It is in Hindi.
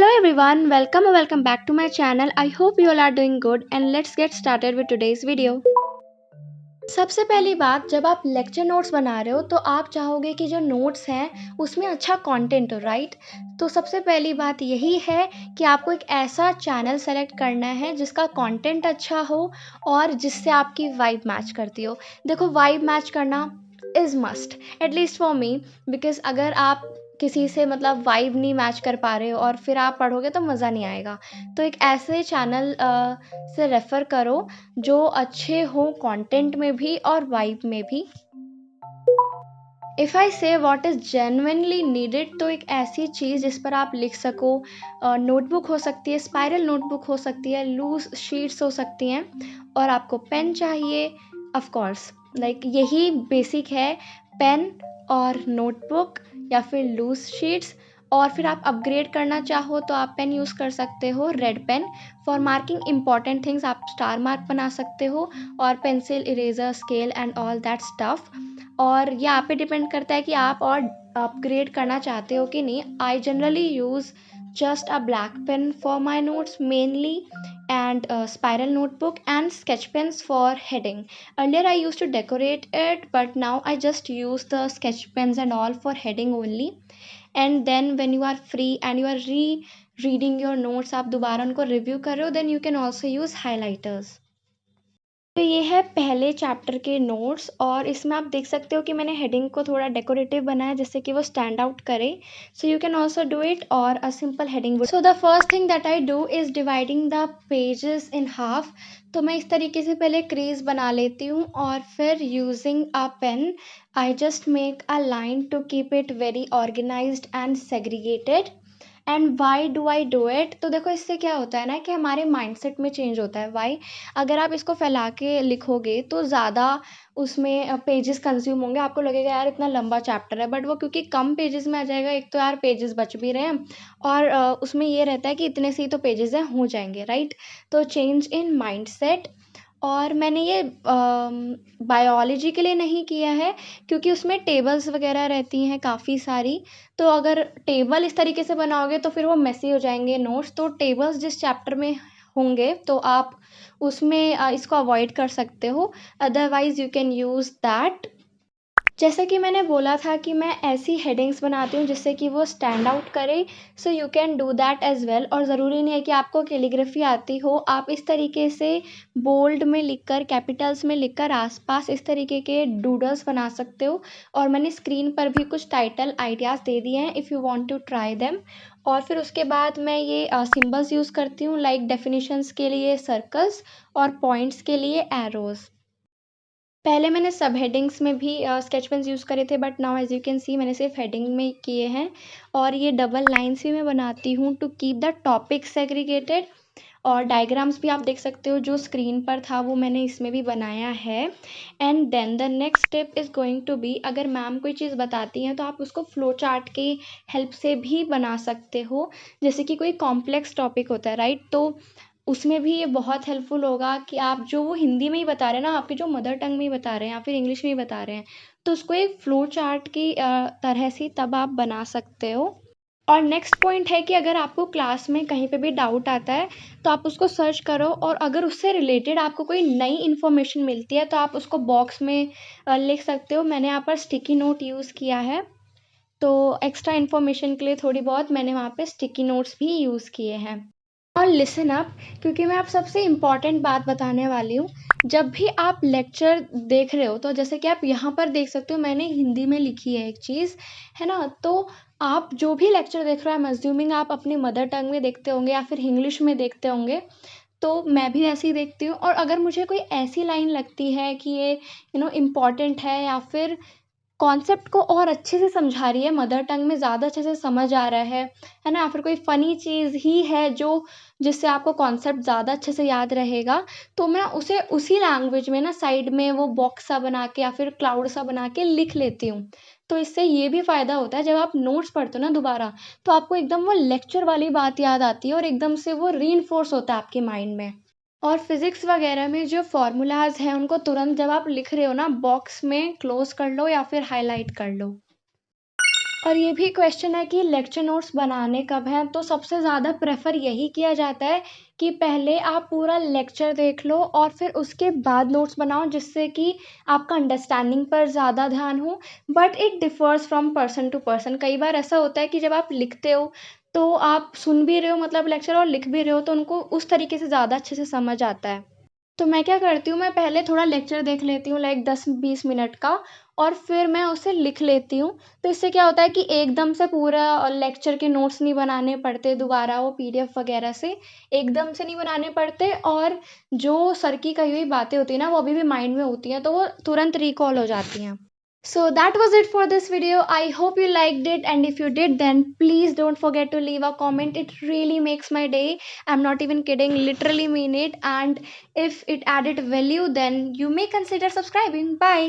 everyone, welcome back to my channel. I hope you all are doing good and let's get started with today's video. सबसे पहली बात, जब आप लेक्चर नोट्स बना रहे हो तो आप चाहोगे कि जो नोट्स हैं उसमें अच्छा कंटेंट हो, राइट? तो सबसे पहली बात यही है कि आपको एक ऐसा चैनल सेलेक्ट करना है जिसका कंटेंट अच्छा हो और जिससे आपकी वाइब मैच करती हो। देखो, वाइब मैच करना is must, at least for me, because अगर आप किसी से मतलब वाइब नहीं मैच कर पा रहे हो और फिर आप पढ़ोगे तो मज़ा नहीं आएगा। तो एक ऐसे चैनल से रेफ़र करो जो अच्छे हों कंटेंट में भी और वाइब में भी। इफ़ आई से व्हाट इज़ जेन्युइनली नीडेड, तो एक ऐसी चीज़ जिस पर आप लिख सको। नोटबुक हो सकती है, स्पाइरल नोटबुक हो सकती है, लूज शीट्स हो सकती हैं, और आपको पेन चाहिए। ऑफ कोर्स, लाइक यही बेसिक है, पेन और नोटबुक या फिर लूज शीट्स। और फिर आप अपग्रेड करना चाहो तो आप पेन यूज़ कर सकते हो, red pen. For marking important things आप स्टार मार्क बना सकते हो, और pencil, eraser, scale and all that stuff. और ये आप पे डिपेंड करता है कि आप और अपग्रेड करना चाहते हो कि नहीं। I generally use just a black pen for my notes mainly, and spiral notebook and sketch pens for heading. Earlier I used to decorate it, but now I just use the sketch pens and all for heading only. And then when you are free and you are reading your notes, आप दोबारा उनको रिव्यू कर रहे हो, then you can also use highlighters. तो ये है पहले चैप्टर के नोट्स, और इसमें आप देख सकते हो कि मैंने हेडिंग को थोड़ा डेकोरेटिव बनाया जिससे कि वो स्टैंड आउट करे। So you can also do it, और a simple heading. So the first thing that I do is dividing the pages in half. तो मैं इस तरीके से पहले क्रीज बना लेती हूँ, और फिर using a pen I just make a line to keep it very organised and segregated. And why do I do it? तो देखो, इससे क्या होता है ना कि हमारे माइंडसेट में चेंज होता है। वाई? अगर आप इसको फैला के लिखोगे तो ज़्यादा उसमें पेजेस कंज्यूम होंगे, आपको लगेगा यार इतना लंबा चैप्टर है, बट वो क्योंकि कम पेजेस में आ जाएगा, एक तो यार पेजेस बच भी रहे हैं, और उसमें ये रहता है कि इतने से ही तो पेजेस हैं, हो जाएंगे, राइट? तो चेंज इन माइंडसेट। और मैंने ये बायोलॉजी के लिए नहीं किया है, क्योंकि उसमें टेबल्स वगैरह रहती हैं काफ़ी सारी। तो अगर टेबल इस तरीके से बनाओगे तो फिर वो मेसी हो जाएंगे नोट्स। तो टेबल्स जिस चैप्टर में होंगे तो आप उसमें इसको अवॉइड कर सकते हो, otherwise you can use that. जैसा कि मैंने बोला था कि मैं ऐसी हेडिंग्स बनाती हूँ जिससे कि वो स्टैंड आउट करे। So you can do that as well. और ज़रूरी नहीं है कि आपको कैलीग्राफी आती हो, आप इस तरीके से बोल्ड में लिखकर, कैपिटल्स में लिखकर आसपास इस तरीके के डूडल्स बना सकते हो। और मैंने स्क्रीन पर भी कुछ टाइटल आइडियाज़ दे दिए हैं, if you want to try them. और फिर उसके बाद मैं ये सिंबल्स यूज़ करती हूँ, लाइक डेफिनेशंस के लिए सर्कल्स और पॉइंट्स के लिए एरोज़। पहले मैंने सब हेडिंग्स में भी स्केच पेन्स यूज़ करे थे, but now as you can see मैंने सिर्फ हेडिंग में किए हैं। और ये डबल लाइन्स भी मैं बनाती हूँ to keep the topic segregated. और डायग्राम्स भी आप देख सकते हो, जो स्क्रीन पर था वो मैंने इसमें भी बनाया है। And then the next step is going to be, अगर मैम कोई चीज़ बताती हैं तो आप उसको फ्लो चार्ट की हेल्प से भी बना सकते हो। जैसे कि कोई कॉम्प्लेक्स टॉपिक होता है, राइट? तो उसमें भी ये बहुत हेल्पफुल होगा कि आप जो वो हिंदी में ही बता रहे हैं ना, आपकी जो मदर टंग में ही बता रहे हैं या फिर इंग्लिश में ही बता रहे हैं, तो उसको एक फ्लो चार्ट की तरह से तब आप बना सकते हो। और नेक्स्ट पॉइंट है कि अगर आपको क्लास में कहीं पे भी डाउट आता है तो आप उसको सर्च करो, और अगर उससे रिलेटेड आपको कोई नई इन्फॉर्मेशन मिलती है तो आप उसको बॉक्स में लिख सकते हो। मैंने यहाँ पर स्टिकी नोट यूज़ किया है, तो एक्स्ट्रा इन्फॉर्मेशन के लिए थोड़ी बहुत मैंने वहाँ पे स्टिकी नोट्स भी यूज़ किए हैं। और लिसन अप, क्योंकि मैं आप सबसे इम्पॉर्टेंट बात बताने वाली हूँ। जब भी आप लेक्चर देख रहे हो, तो जैसे कि आप यहाँ पर देख सकते हो, मैंने हिंदी में लिखी है एक चीज़, है ना? तो आप जो भी लेक्चर देख रहे हो, आई एम अज्यूमिंग आप अपनी मदर टंग में देखते होंगे या फिर इंग्लिश में देखते होंगे। तो मैं भी ऐसे ही देखती हूँ, और अगर मुझे कोई ऐसी लाइन लगती है कि ये इम्पॉर्टेंट है, या फिर कॉन्सेप्ट को और अच्छे से समझा रही है, मदर टंग में ज़्यादा अच्छे से समझ आ रहा है ना? फिर कोई फ़नी चीज़ ही है जो जिससे आपको कॉन्सेप्ट ज़्यादा अच्छे से याद रहेगा, तो मैं उसे उसी लैंग्वेज में ना साइड में वो बॉक्स सा बना के या फिर क्लाउड सा बना के लिख लेती हूँ। तो इससे ये भी फ़ायदा होता है, जब आप नोट्स पढ़ते हो ना दोबारा, तो आपको एकदम वो लेक्चर वाली बात याद आती है और एकदम से वो रीइंफोर्स होता है आपके माइंड में। और फिज़िक्स वगैरह में जो फ़ॉर्मूलाज़ हैं उनको तुरंत जब आप लिख रहे हो ना, बॉक्स में क्लोज़ कर लो या फिर हाइलाइट कर लो। और ये भी क्वेश्चन है कि लेक्चर नोट्स बनाने कब हैं, तो सबसे ज़्यादा प्रेफर यही किया जाता है कि पहले आप पूरा लेक्चर देख लो और फिर उसके बाद नोट्स बनाओ, जिससे कि आपका अंडरस्टैंडिंग पर ज़्यादा ध्यान हो। But it differs from person to person. कई बार ऐसा होता है कि जब आप लिखते हो तो आप सुन भी रहे हो मतलब लेक्चर, और लिख भी रहे हो, तो उनको उस तरीके से ज़्यादा अच्छे से समझ आता है। तो मैं क्या करती हूँ, मैं पहले थोड़ा लेक्चर देख लेती हूँ, लाइक 10-20 मिनट का, और फिर मैं उसे लिख लेती हूँ। तो इससे क्या होता है कि एकदम से पूरा लेक्चर के नोट्स नहीं बनाने पड़ते दोबारा, वो पीडीएफ वगैरह से एकदम से नहीं बनाने पड़ते, और जो सर की कही हुई बातें होती हैं ना, वो अभी भी माइंड में होती हैं, तो वो तुरंत रिकॉल हो जाती हैं। So that was it for this video. I hope you liked it, and if you did, then please don't forget to leave a comment. It really makes my day. I'm not even kidding, literally mean it. And if it added value, then you may consider subscribing. Bye.